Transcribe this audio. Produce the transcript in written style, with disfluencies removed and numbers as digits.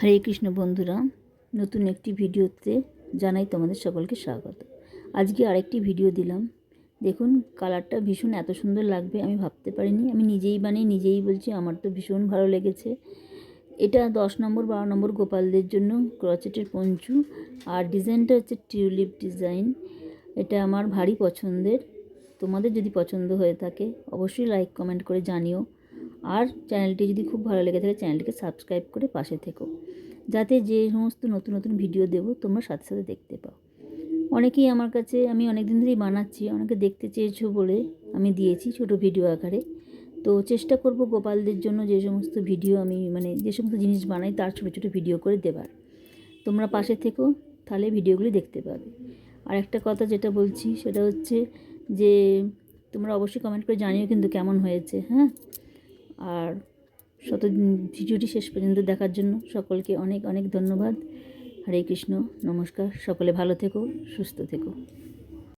হরে কৃষ্ণ বন্ধুরা, নতুন একটি ভিডিওতে জানাই তোমাদের সকলকে স্বাগত। আজকে আরেকটি ভিডিও দিলাম। দেখুন, কালারটা ভীষণ এত সুন্দর লাগবে আমি ভাবতে পারিনি। আমি নিজেই বানিয়ে নিজেই বলছি আমার তো ভীষণ ভালো লেগেছে। এটা 10 নম্বর 12 নম্বর গোপালদের জন্য ক্রচেটের পঞ্চু, আর ডিজাইনটা হচ্ছে টিউলিপ ডিজাইন। এটা আমার ভারী পছন্দের। তোমাদের যদি পছন্দ হয়ে থাকে অবশ্যই লাইক কমেন্ট করে জানিও। আর চ্যানেলটি যদি খুব ভালো লেগে থাকে চ্যানেলটিকে সাবস্ক্রাইব করে পাশে থেকো, যাতে যে সমস্ত নতুন নতুন ভিডিও দেবো তোমরা সাথে সাথে দেখতে পাও। অনেকেই আমার কাছে, আমি অনেক দিন ধরেই বানাচ্ছি, অনেকে দেখতে চেয়েছো বলে আমি দিয়েছি ছোটো ভিডিও আকারে। তো চেষ্টা করব গোপালদের জন্য যে সমস্ত ভিডিও আমি যে সমস্ত জিনিস বানাই তার ছোটো ছোটো ভিডিও করে দেবার। তোমরা পাশে থেকো, তাহলে ভিডিওগুলি দেখতে পাবে। আর একটা কথা যেটা বলছি সেটা হচ্ছে যে তোমরা অবশ্যই কমেন্ট করে জানিও কিন্তু কেমন হয়েছে। হ্যাঁ, আর ভিডিওটি শেষ পর্যন্ত দেখার জন্য সকলকে অনেক অনেক ধন্যবাদ। হরে কৃষ্ণ, নমস্কার। সকলে ভালো থেকো, সুস্থ থেকো।